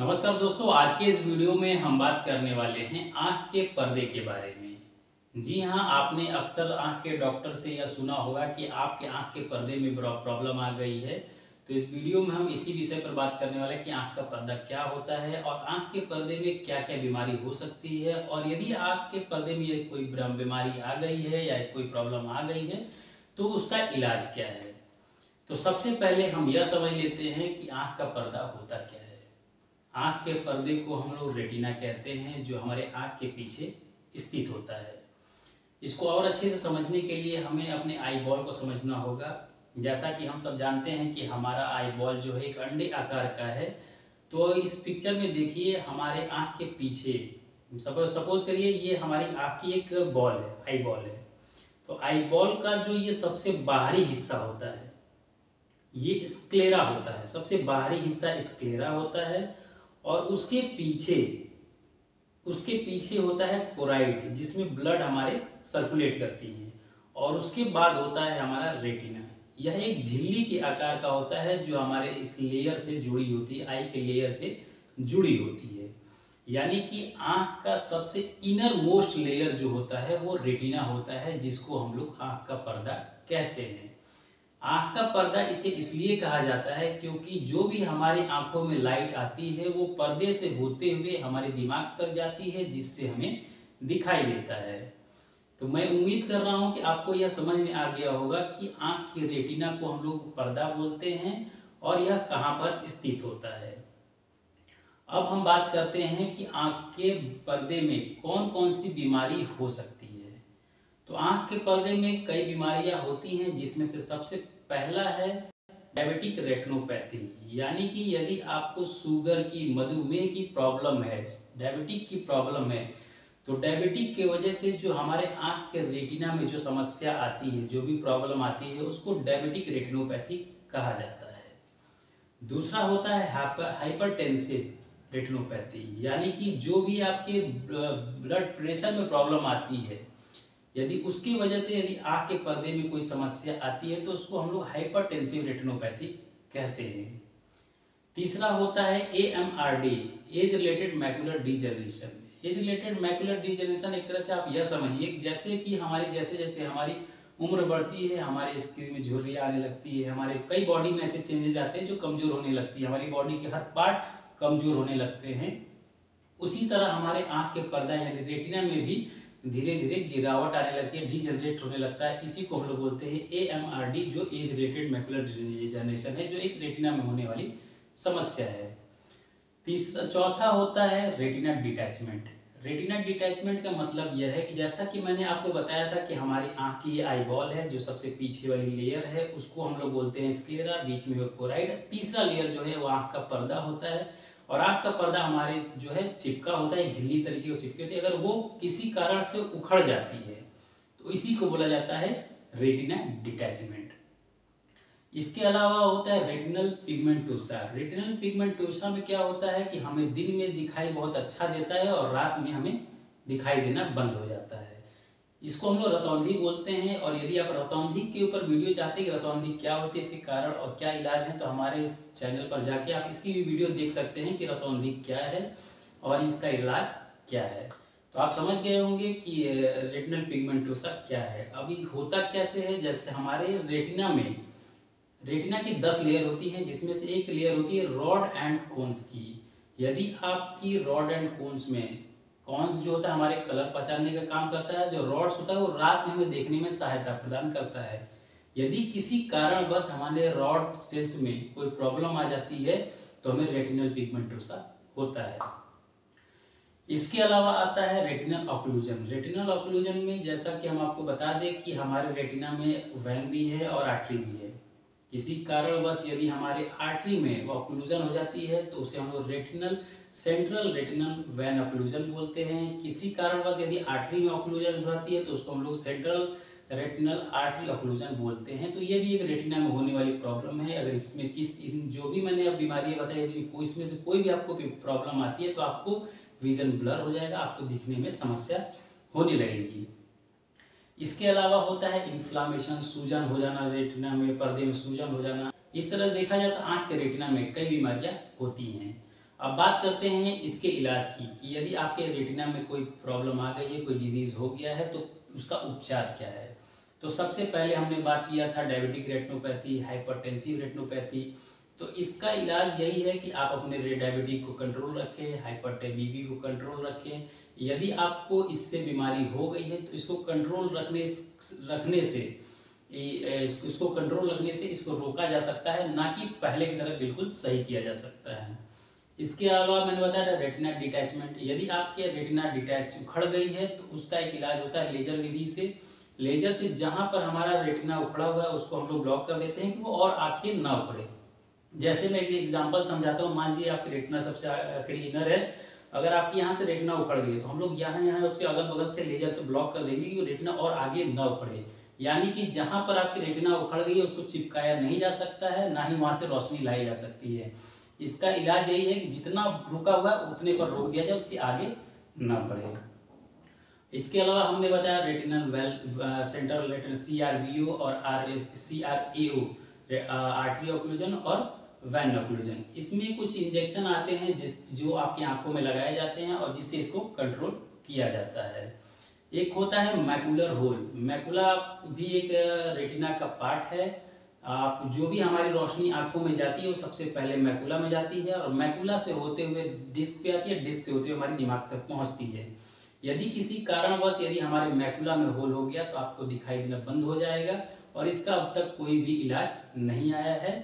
नमस्कार दोस्तों, आज के इस वीडियो में हम बात करने वाले हैं आँख के पर्दे के बारे में। जी हाँ, आपने अक्सर आँख के डॉक्टर से यह सुना होगा कि आपके आँख के पर्दे में प्रॉब्लम आ गई है। तो इस वीडियो में हम इसी विषय पर बात करने वाले हैं कि आँख का पर्दा क्या होता है और आँख के पर्दे में क्या-क्या बीमारी हो सकती है, और यदि आँख के पर्दे में ये कोई बीमारी आ गई है या कोई प्रॉब्लम आ गई है तो उसका इलाज क्या है। तो सबसे पहले हम यह समझ लेते हैं कि आँख का पर्दा होता क्या है। आँख के पर्दे को हम लोग रेटिना कहते हैं, जो हमारे आँख के पीछे स्थित होता है। इसको और अच्छे से समझने के लिए हमें अपने आई बॉल को समझना होगा। जैसा कि हम सब जानते हैं कि हमारा आई बॉल जो है एक अंडे आकार का है। तो इस पिक्चर में देखिए, हमारे आँख के पीछे सपोज करिए ये हमारी आँख की एक बॉल है, आई बॉल है। तो आई बॉल का जो ये सबसे बाहरी हिस्सा होता है ये स्क्लेरा होता है। सबसे बाहरी हिस्सा स्क्लेरा होता है और उसके पीछे होता है कोराइड, जिसमें ब्लड हमारे सर्कुलेट करती है, और उसके बाद होता है हमारा रेटिना। यह एक झिल्ली के आकार का होता है जो हमारे इस लेयर से जुड़ी होती है, आई के लेयर से जुड़ी होती है। यानी कि आँख का सबसे इनर मोस्ट लेयर जो होता है वो रेटिना होता है, जिसको हम लोग आँख का पर्दा कहते हैं। आँख का पर्दा इसे इसलिए कहा जाता है क्योंकि जो भी हमारी आँखों में लाइट आती है वो पर्दे से होते हुए हमारे दिमाग तक जाती है, जिससे हमें दिखाई देता है। तो मैं उम्मीद कर रहा हूँ कि आपको यह समझ में आ गया होगा कि आँख की रेटिना को हम लोग पर्दा बोलते हैं और यह कहाँ पर स्थित होता है। अब हम बात करते हैं कि आँख के पर्दे में कौन कौन सी बीमारी हो सकती है। तो आँख के पर्दे में कई बीमारियां होती हैं, जिसमें से सबसे पहला है डायबिटिक रेटिनोपैथी। यानी कि यदि आपको शुगर की, मधुमेह की प्रॉब्लम है, डायबिटिक की प्रॉब्लम है, तो डायबिटिक की वजह से जो हमारे आँख के रेटिना में जो समस्या आती है, जो भी प्रॉब्लम आती है, उसको डायबिटिक रेटिनोपैथी कहा जाता है। दूसरा होता है हाइपरटेंसिव रेटिनोपैथी। यानी कि जो भी आपके ब्लड प्रेशर में प्रॉब्लम आती है, यदि उसकी वजह से यदि आँख के पर्दे में कोई समस्या आती है तो उसको हम लोग हाइपरटेंसिव रेटिनोपैथी कहते हैं। तीसरा होता है AMRD, age related macular degeneration. Age related macular degeneration एक तरह से आप यह समझिए जैसे कि जैसे जैसे हमारी उम्र बढ़ती है, हमारे स्किन में झुर्रियाँ आने लगती है, हमारे कई बॉडी में ऐसे चेंजेस आते हैं जो कमजोर होने लगती है, हमारी बॉडी के हर पार्ट कमजोर होने लगते हैं। उसी तरह हमारे आँख के पर्दा यानी रेटिना में भी धीरे धीरे गिरावट आने लगती है, डिजनरेट होने लगता है। इसी को हम लोग बोलते हैं AMRD, जो एज रिलेटेड मैकुलर डिजनरेशन है, जो एक रेटिना में होने वाली समस्या है। चौथा होता है रेटिना डिटैचमेंट। रेटिना डिटैचमेंट का मतलब यह है कि जैसा कि मैंने आपको बताया था कि हमारी आँख की ये आई बॉल है, जो सबसे पीछे वाली लेयर है उसको हम लोग बोलते हैं स्क्लेरा, बीच में कोराइड, तीसरा लेयर जो है वो आँख का पर्दा होता है। और आँख का पर्दा हमारे जो है चिपका होता है, झिल्ली तरीके की चिपकी होती है। अगर वो किसी कारण से उखड़ जाती है तो इसी को बोला जाता है रेटिना डिटैचमेंट। इसके अलावा होता है रेटिनल पिगमेंटोसा। रेटिनल पिगमेंटोसा में क्या होता है कि हमें दिन में दिखाई बहुत अच्छा देता है और रात में हमें दिखाई देना बंद हो जाता है। इसको हम लोग रतौंधी बोलते हैं। और यदि आप रतौंधी के ऊपर वीडियो चाहते हैं कि रतौंधी क्या होती है, इसके कारण और क्या इलाज है, तो हमारे इस चैनल पर जाके आप इसकी भी वीडियो देख सकते हैं कि रतौंधी क्या है और इसका इलाज क्या है। तो आप समझ गए होंगे कि रेटिनल पिगमेंटोसा क्या है। अभी होता कैसे है, जैसे हमारे रेटिना की 10 लेयर होती हैं, जिसमें से एक लेयर होती है रॉड एंड कोन्स की। यदि आपकी रॉड एंड कोन्स में, कॉन्स जो होता है हमारे कलर पहचानने का काम करता है, जो रॉड्स होता है वो रात में हमें देखने में सहायता प्रदान करता है। यदि किसी कारण बस हमारे रॉड सेल्स में कोई प्रॉब्लम आ जाती है तो हमें रेटिनल पिगमेंटोसा होता है। इसके अलावा आता है रेटिनल ऑक्लूजन। रेटिनल ऑक्लूजन में जैसा कि हम आपको बता दें कि हमारे रेटिना में वेन भी है और आर्टरी भी है। इसी कारणवश यदि हमारे आर्टरी में ऑक्लूजन हो जाती है तो उसे हम लोग सेंट्रल रेटिनल वेन ऑक्लूजन बोलते हैं। किसी कारणवश यदि आर्टरी में ऑक्लूजन हो जाती है तो उसको हम लोग सेंट्रल रेटिनल आर्टरी ऑक्लूजन बोलते हैं। तो ये भी एक रेटिना में होने वाली प्रॉब्लम है। अगर इसमें जो भी मैंने अब बीमारियां बताई, यदि इसमें से कोई भी आपको प्रॉब्लम आती है तो आपको विजन ब्लर हो जाएगा, आपको दिखने में समस्या होने लगेगी। इसके अलावा होता है इन्फ्लामेशन, सूजन हो जाना, रेटिना में पर्दे में सूजन हो जाना। इस तरह देखा जाए तो आँख के रेटिना में कई बीमारियां होती हैं। अब बात करते हैं इसके इलाज की कि यदि आपके रेटिना में कोई प्रॉब्लम आ गई है, कोई डिजीज़ हो गया है, तो उसका उपचार क्या है। तो सबसे पहले हमने बात किया था डायबिटिक रेटिनोपैथी, हाइपरटेंसिव रेटिनोपैथी। तो इसका इलाज यही है कि आप अपने डायबिटिक को कंट्रोल रखें, बीपी को कंट्रोल रखें। यदि आपको इससे बीमारी हो गई है तो इसको कंट्रोल रखने से इसको कंट्रोल रखने से इसको रोका जा सकता है, ना कि पहले की तरह बिल्कुल सही किया जा सकता है। इसके अलावा मैंने बताया था रेटिना डिटैचमेंट। यदि आपके रेटिना डिटैच उखड़ गई है तो उसका एक इलाज होता है लेजर विधि से। लेजर से जहाँ पर हमारा रेटिना उखड़ा हुआ है उसको हम लोग ब्लॉक कर देते हैं कि वो और आंखें ना उखड़े। जैसे मैं एक एग्जांपल समझाता हूँ, मान लीजिए आपकी रेटिना सबसे आखिरी इनर है, अगर आपकी यहाँ से रेटिना उखड़ गई है तो हम लोग यहाँ यहाँ उसके अगल बगल से लेजर से ब्लॉक कर देंगे कि रेटिना और आगे ना उखड़े। यानी कि जहाँ पर आपकी रेटिना उखड़ गई है उसको चिपकाया नहीं जा सकता है, ना ही वहाँ से रोशनी लाई जा सकती है। इसका इलाज यही है कि जितना रुका हुआ है उतने पर रोक दिया जाए, उसके आगे ना बढ़े। इसके अलावा हमने बताया रेटिनल सेंट्रल रेटिनल CRVO और CRAO, आर्टरी ऑक्लूजन और वैन ऑक्लूजन। इसमें कुछ इंजेक्शन आते हैं जो आपकी आंखों में लगाए जाते हैं और जिससे इसको कंट्रोल किया जाता है। एक होता है मैकुलर होल। मैकुला भी एक रेटिना का पार्ट है। आप जो भी हमारी रोशनी आंखों में जाती है वो सबसे पहले मैकुला में जाती है और मैकुला से होते हुए डिस्क पे आती है, डिस्क से होते हुए हमारे दिमाग तक पहुंचती है। यदि किसी कारणवश यदि हमारे मैकुला में होल हो गया तो आपको दिखाई देना बंद हो जाएगा और इसका अब तक कोई भी इलाज नहीं आया है।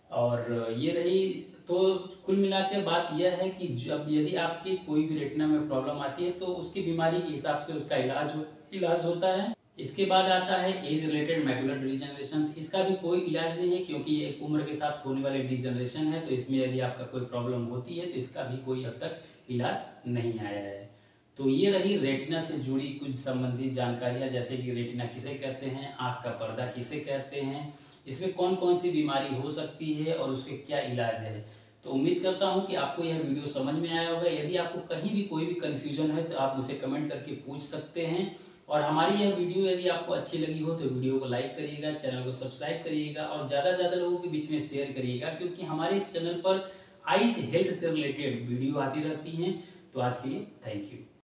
और ये रही, तो कुल मिला के बात यह है कि जब यदि आपकी कोई भी रेटिना में प्रॉब्लम आती है तो उसकी बीमारी के हिसाब से उसका इलाज होता है। इसके बाद आता है एज रिलेटेड मैकुलर डिजनरेशन। इसका भी कोई इलाज नहीं है क्योंकि ये एक उम्र के साथ होने वाले डिजनरेशन है, तो इसमें यदि आपका कोई प्रॉब्लम होती है तो इसका भी कोई अब तक इलाज नहीं आया है। तो ये रही रेटिना से जुड़ी कुछ संबंधित जानकारियाँ, जैसे कि रेटिना किसे कहते हैं, आँख का पर्दा किसे कहते हैं, इसमें कौन कौन सी बीमारी हो सकती है और उसके क्या इलाज है। तो उम्मीद करता हूँ कि आपको यह वीडियो समझ में आया होगा। यदि आपको कहीं भी कोई भी कन्फ्यूजन है तो आप मुझे कमेंट करके पूछ सकते हैं। और हमारी यह वीडियो यदि आपको अच्छी लगी हो तो वीडियो को लाइक करिएगा, चैनल को सब्सक्राइब करिएगा और ज़्यादा से ज़्यादा लोगों के बीच में शेयर करिएगा, क्योंकि हमारे इस चैनल पर आईज हेल्थ से रिलेटेड वीडियो आती रहती हैं। तो आज के लिए थैंक यू।